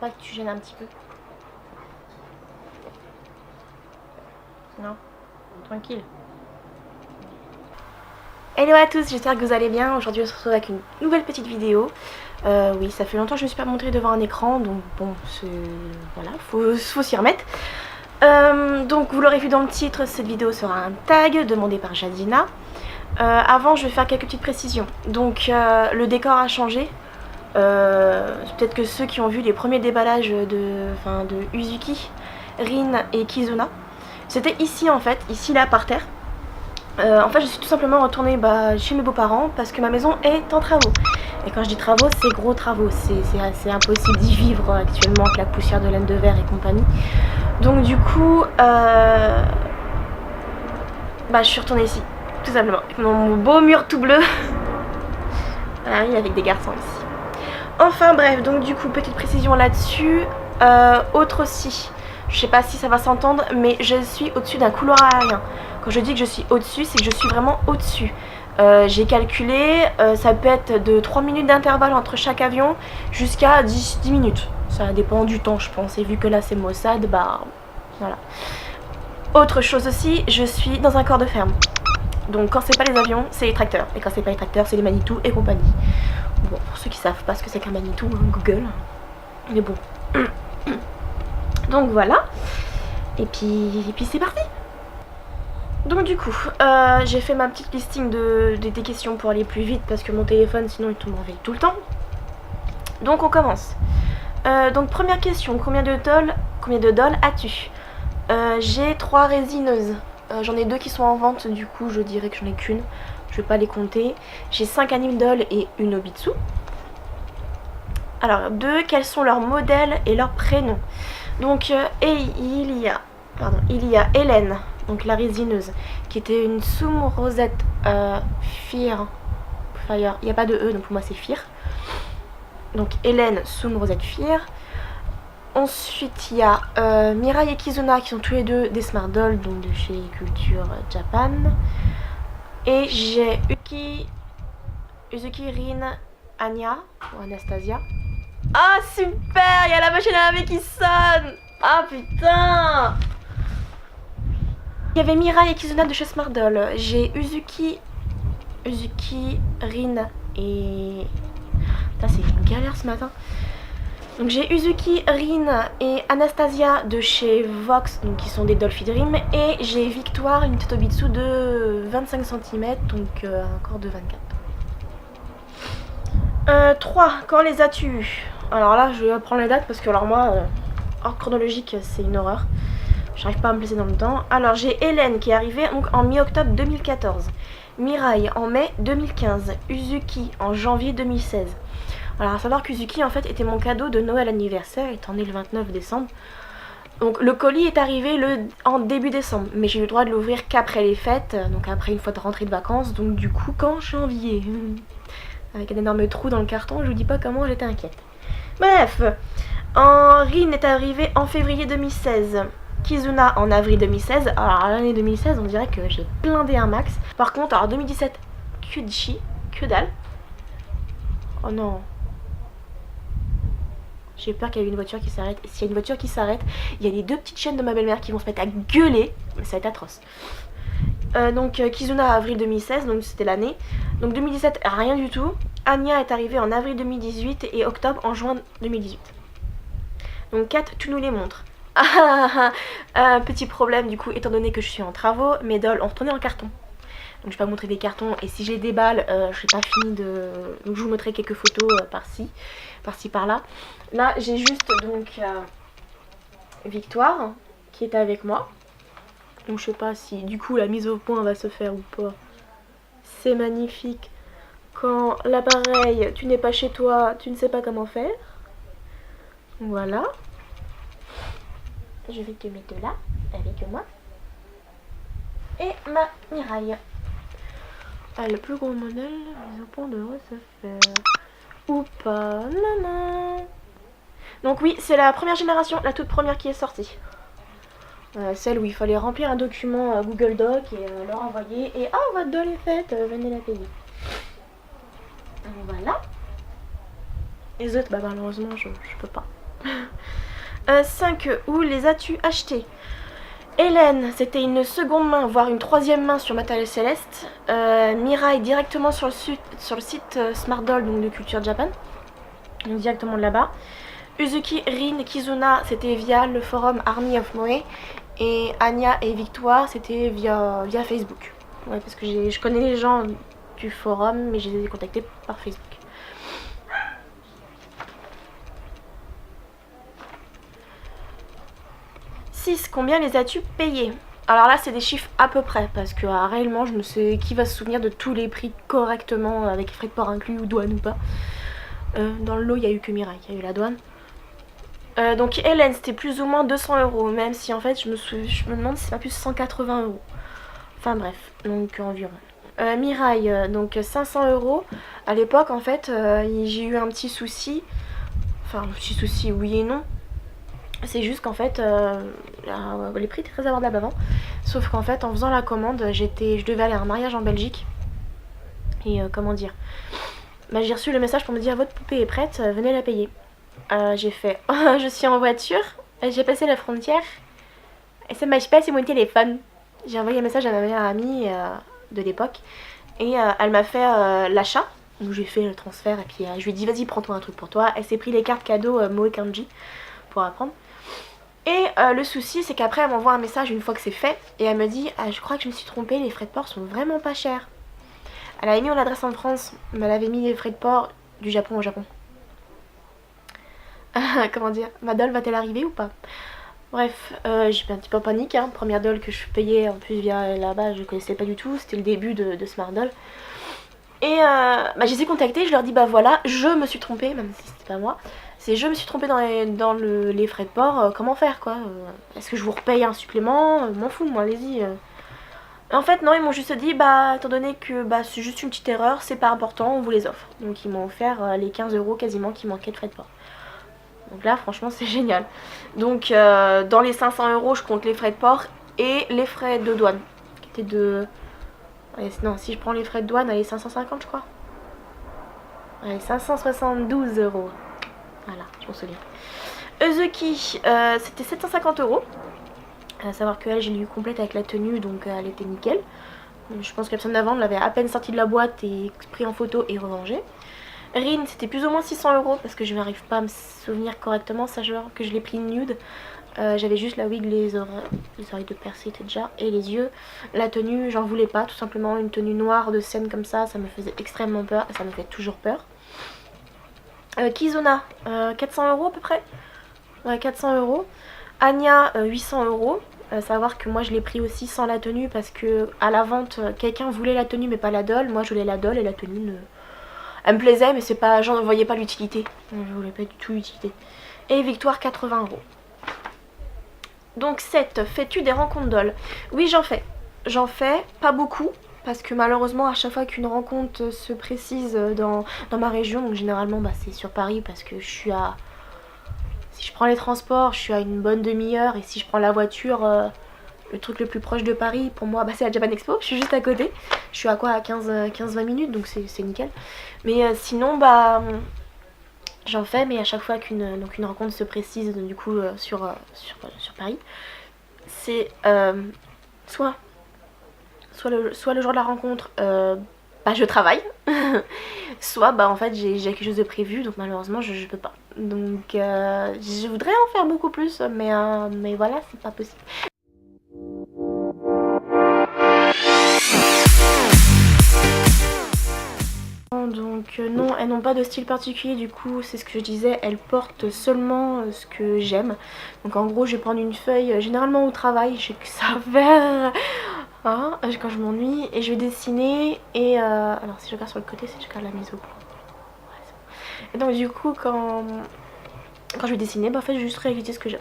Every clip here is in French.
pas que tu gênes un petit peu? Non? Tranquille. Hello à tous, j'espère que vous allez bien. Aujourd'hui on se retrouve avec une nouvelle petite vidéo. Oui, ça fait longtemps que je ne me suis pas montrée devant un écran, donc bon, voilà, faut s'y remettre. Donc vous l'aurez vu dans le titre, cette vidéo sera un tag demandé par Jadina. Avant je vais faire quelques petites précisions. Donc le décor a changé. Peut-être que ceux qui ont vu les premiers déballages de Uzuki, Rin et Kizuna, c'était ici en fait, ici là par terre. En fait je suis tout simplement retournée chez mes beaux-parents parce que ma maison est en travaux. Et quand je dis travaux, c'est gros travaux, c'est impossible d'y vivre actuellement avec la poussière de laine de verre et compagnie. Donc du coup, je suis retournée ici, tout simplement, avec mon beau mur tout bleu. Ah oui, avec des garçons ici. Enfin bref, donc du coup, petite précision là-dessus. Autre aussi, je sais pas si ça va s'entendre, mais je suis au-dessus d'un couloir aérien. Quand je dis que je suis au-dessus, c'est que je suis vraiment au-dessus. J'ai calculé, ça peut être de 3 minutes d'intervalle entre chaque avion jusqu'à 10 minutes. Ça dépend du temps, je pense. Et vu que là c'est Mossad, voilà. Autre chose aussi, je suis dans un corps de ferme. Donc quand c'est pas les avions, c'est les tracteurs. Et quand c'est pas les tracteurs, c'est les Manitou et compagnie. Bon, pour ceux qui savent pas ce que c'est qu'un Manitou, Google. Mais bon. Donc voilà. Et puis c'est parti. Donc du coup, j'ai fait ma petite listing des questions pour aller plus vite parce que mon téléphone sinon il tombe en veille tout le temps. Donc on commence. Donc première question, combien de dolls as-tu? J'ai 3 résineuses. J'en ai 2 qui sont en vente, du coup je dirais que j'en ai qu'une. Je vais pas les compter. J'ai 5 anime dolls et une Obitsu. Alors 2, quels sont leurs modèles et leurs prénoms? Donc il y a Hélène, donc la résineuse, qui était une Soum Rosette Fire. Il n'y a pas de E, donc pour moi c'est Fire. Donc Hélène, Soum Rosette Fire. Ensuite il y a Mirai et Kizuna qui sont tous les deux des Smart Dolls, donc de chez Culture Japan. Et j'ai Uzuki, Rin, Anya ou Anastasia. Ah super, il y a la machine à laver qui sonne. Ah putain. Il y avait Mirai et Kizuna de chez Smart Doll. J'ai Uzuki, Rin et... Putain, c'est une galère ce matin. Donc j'ai Uzuki, Rin et Anastasia de chez Vox, donc qui sont des Dolphy Dream. Et j'ai Victoire, une Totobitsu de 25 cm, donc un corps de 24. 3. Quand les as-tu? Alors là, je vais prendre les dates parce que alors moi, hors chronologique, c'est une horreur. J'arrive pas à me placer dans le temps. Alors j'ai Hélène qui est arrivée donc, en mi-octobre 2014. Mirai en mai 2015. Uzuki en janvier 2016. Alors à savoir qu'Uzuki en fait était mon cadeau de Noël anniversaire, étant né le 29 décembre. Donc le colis est arrivé en début décembre, mais j'ai eu le droit de l'ouvrir qu'après les fêtes, donc après une fois de rentrée de vacances, donc du coup qu'en janvier. Avec un énorme trou dans le carton, je vous dis pas comment j'étais inquiète. Bref, Rin est arrivé en février 2016. Kizuna en avril 2016. Alors l'année 2016 on dirait que j'ai blindé un max. Par contre alors 2017 que dalle. Oh non. J'ai peur qu'il y ait une voiture qui s'arrête. Et s'il y a une voiture qui s'arrête, il y a les 2 petites chaînes de ma belle-mère qui vont se mettre à gueuler. Mais ça va être atroce. Donc Kizuna avril 2016, donc c'était l'année. Donc 2017 rien du tout. Anya est arrivée en avril 2018 et octobre en juin 2018. Donc 4, tu nous les montres. Petit problème du coup, étant donné que je suis en travaux, mes dolls ont retourné en carton. Donc je vais pas montrer des cartons et si je les déballe, je n'ai pas fini de... Donc je vous montrerai quelques photos par-ci, par-là. Là j'ai juste donc Victoire qui est avec moi. Donc je sais pas si du coup la mise au point va se faire ou pas. C'est magnifique. Quand l'appareil, tu n'es pas chez toi, tu ne sais pas comment faire. Voilà. Je vais te mettre là, avec moi. Et ma Mirai. Ah, le plus gros modèle, les opons devraient se faire. Ou pas. Nana. Donc oui, c'est la première génération, la toute première qui est sortie. Celle où il fallait remplir un document Google Doc et leur envoyer. Et ah, votre doll est faite, venez la payer. Voilà. Les autres, malheureusement, je peux pas. 5. Où les as-tu achetés? Hélène, c'était une seconde main, voire une troisième main sur Matériel Céleste. Mirai, directement sur le site Smart Doll, donc de Culture Japan. Donc directement de là-bas. Uzuki, Rin, Kizuna, c'était via le forum Army of Moe. Et Anya et Victoire, c'était via Facebook. Ouais, parce que je connais les gens du forum, mais je les ai contactés par Facebook. Combien les as-tu payés? Alors là, c'est des chiffres à peu près, parce que réellement, je ne sais qui va se souvenir de tous les prix correctement, avec frais de port inclus ou douane ou pas. Dans le lot, il n'y a eu que Mirai, il y a eu la douane. Donc Hélène, c'était plus ou moins 200 €, même si en fait, je me demande si c'est pas plus 180 €. Enfin bref, donc environ. Mirai, donc 500 €. À l'époque, en fait, j'ai eu un petit souci. Enfin, un petit souci, oui et non. C'est juste qu'en fait, les prix étaient très abordables avant. Sauf qu'en fait, en faisant la commande, je devais aller à un mariage en Belgique. Et comment dire, j'ai reçu le message pour me dire votre poupée est prête, venez la payer. J'ai fait, je suis en voiture, j'ai passé la frontière, et ça marche pas sur mon téléphone. J'ai envoyé un message à ma meilleure amie de l'époque, et elle m'a fait l'achat. Donc j'ai fait le transfert, et puis je lui ai dit vas-y prends-toi un truc pour toi. Elle s'est pris les cartes cadeaux Moe Kanji pour apprendre. Et le souci, c'est qu'après, elle m'envoie un message une fois que c'est fait. Et elle me dit, je crois que je me suis trompée, les frais de port sont vraiment pas chers. Elle avait mis mon adresse en France, mais elle avait mis les frais de port du Japon au Japon. Comment dire, ma doll va-t-elle arriver ou pas? Bref, j'ai fait un petit peu en panique. Première doll que je payais en plus via là-bas, je connaissais pas du tout. C'était le début de Smart Doll. Et je les ai contactés, je leur dis bah voilà, je me suis trompée, même si c'était pas moi. C'est je me suis trompée dans les frais de port, comment faire quoi? Est-ce que je vous repaye un supplément? M'en fous, moi, allez-y. En fait, non, ils m'ont juste dit, étant donné que c'est juste une petite erreur, c'est pas important, on vous les offre. Donc ils m'ont offert les 15 € quasiment qui manquaient de frais de port. Donc là, franchement, c'est génial. Donc dans les 500 €, je compte les frais de port et les frais de douane, qui étaient de... Allez, non, si je prends les frais de douane, allez, 550 je crois. Allez, 572 €. Voilà, je m'en souviens. Uzuki, c'était 750 €. À savoir qu'elle, j'ai eu complète avec la tenue, donc elle était nickel. Je pense que la personne d'avant l'avait à peine sortie de la boîte et pris en photo et revengée. Rin, c'était plus ou moins 600 € parce que je n'arrive pas à me souvenir correctement, sachant que je l'ai pris nude. J'avais juste la wig, les oreilles de percé étaient déjà, et les yeux. La tenue, j'en voulais pas, tout simplement une tenue noire de scène comme ça me faisait extrêmement peur, et ça me fait toujours peur. Kizuna, 400 € à peu près. Ouais, 400 €. Anya, 800 €. Savoir que moi je l'ai pris aussi sans la tenue parce que à la vente, quelqu'un voulait la tenue mais pas la doll. Moi je voulais la doll et la tenue, elle me plaisait mais c'est pas, j'en voyais pas l'utilité. Je voulais pas du tout l'utilité. Et Victoire, 80 €. Donc 7. Fais-tu des rencontres doll? Oui, j'en fais. J'en fais, pas beaucoup. Parce que malheureusement, à chaque fois qu'une rencontre se précise dans ma région, donc généralement c'est sur Paris parce que je suis à... Si je prends les transports, je suis à une bonne demi-heure. Et si je prends la voiture, le truc le plus proche de Paris, pour moi, c'est la Japan Expo. Je suis juste à côté. Je suis à quoi? À 15-20 minutes, donc c'est nickel. Mais sinon, j'en fais, mais à chaque fois qu'une rencontre se précise, du coup, sur Paris, c'est soit le jour de la rencontre, je travaille, soit en fait j'ai quelque chose de prévu, donc malheureusement je peux pas. Donc je voudrais en faire beaucoup plus, mais voilà, c'est pas possible. Donc non, elles n'ont pas de style particulier, du coup c'est ce que je disais, elles portent seulement ce que j'aime. Donc en gros je vais prendre une feuille, généralement au travail, je sais que ça va quand je m'ennuie, et je vais dessiner, et alors si je regarde sur le côté, c'est je regarde la mise au point. Et donc du coup quand je vais dessiner, en fait je vais juste réaliser ce que j'aime,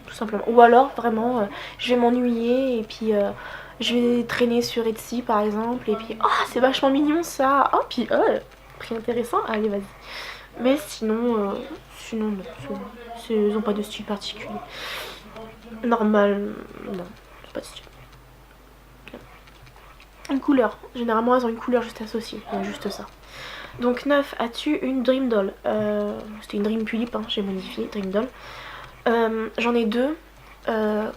tout simplement. Ou alors vraiment je vais m'ennuyer et puis je vais traîner sur Etsy par exemple, et puis c'est vachement mignon ça, puis prix intéressant, allez vas-y. Mais sinon non, ils n'ont pas de style particulier. Normal, non, c'est pas de style. Une couleur, généralement elles ont une couleur juste associée, juste ça. Donc 9, as-tu une Dream Doll? C'était une Dream Tulip, j'ai modifié, Dream Doll. J'en ai deux.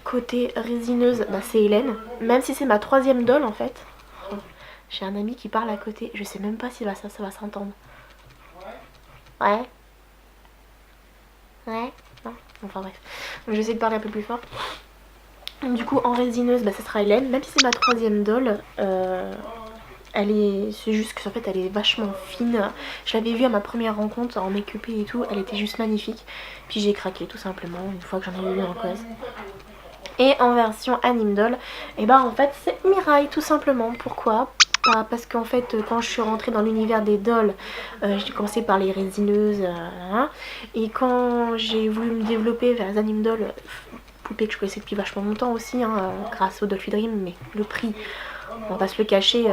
Côté résineuse, bah, c'est Hélène. Même si c'est ma troisième doll en fait. J'ai un ami qui parle à côté. Je sais même pas si ça va s'entendre. Ouais. Ouais. Non. Enfin bref. Donc j'essaie de parler un peu plus fort. Donc, du coup en résineuse, bah, ça sera Hélène. Même si c'est ma troisième doll. C'est juste que en fait elle est vachement fine. Je l'avais vue à ma première rencontre en make-up et tout. Elle était juste magnifique. Puis j'ai craqué tout simplement une fois que j'en ai eu en cause. Et en version anime doll, et bah en fait c'est Mirai tout simplement. Pourquoi? Bah, parce qu'en fait quand je suis rentrée dans l'univers des dolls, j'ai commencé par les résineuses, et quand j'ai voulu me développer vers les anime dolls, poupées que je connaissais depuis vachement longtemps aussi, grâce au Dolphy Dream, mais le prix, on va pas se le cacher,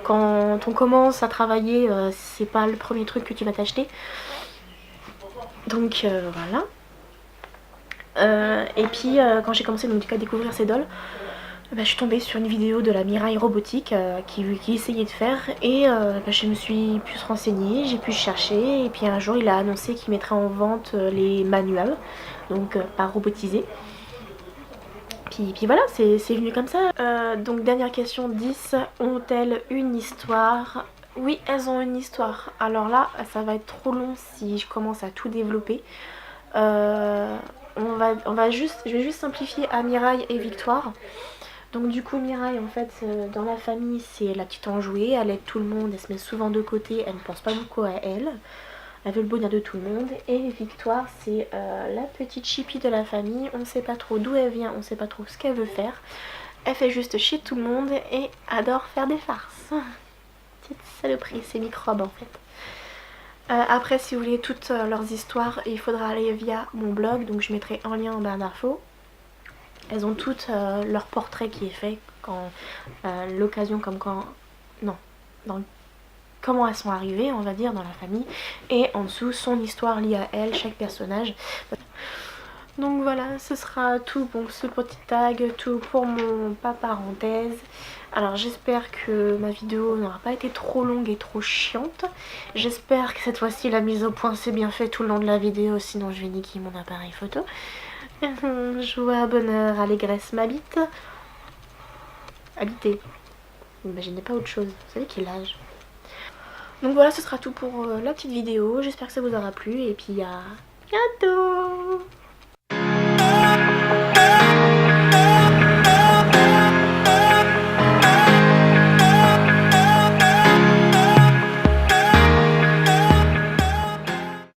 quand on commence à travailler, c'est pas le premier truc que tu vas t'acheter. Donc voilà. Et puis quand j'ai commencé donc, à découvrir ces dolls, bah, je suis tombée sur une vidéo de la Mirai robotique qui essayait de faire, et bah, je me suis plus renseignée, j'ai pu chercher, et puis un jour il a annoncé qu'il mettrait en vente les manuels, donc pas robotisés. Puis voilà, c'est venu comme ça. Donc dernière question, 10, ont-elles une histoire? Oui, elles ont une histoire. Alors là, ça va être trop long si je commence à tout développer. Je vais juste simplifier à Mirai et Victoire. Donc du coup Mirai en fait dans la famille c'est la petite enjouée, elle aide tout le monde, elle se met souvent de côté, elle ne pense pas beaucoup à elle. Elle veut le bonheur de tout le monde. Et Victoire c'est la petite chippie de la famille, on ne sait pas trop d'où elle vient, on ne sait pas trop ce qu'elle veut faire. Elle fait juste chier tout le monde et adore faire des farces. Petite saloperie, c'est microbe en fait. Après si vous voulez toutes leurs histoires, il faudra aller via mon blog, donc je mettrai en lien en barre d'infos. Elles ont toutes leur portrait qui est fait quand l'occasion comme quand... Non, dans comment elles sont arrivées, on va dire, dans la famille. Et en dessous, son histoire liée à elle, chaque personnage. Donc voilà, ce sera tout pour ce petit tag, tout pour mon pas parenthèse. Alors j'espère que ma vidéo n'aura pas été trop longue et trop chiante. J'espère que cette fois-ci la mise au point s'est bien fait tout le long de la vidéo, sinon je vais niquer mon appareil photo. Joie, bonheur, allégresse m'habite. Habiter. N'imaginez pas autre chose. Vous savez quel âge. Donc voilà, ce sera tout pour la petite vidéo. J'espère que ça vous aura plu. Et puis à bientôt.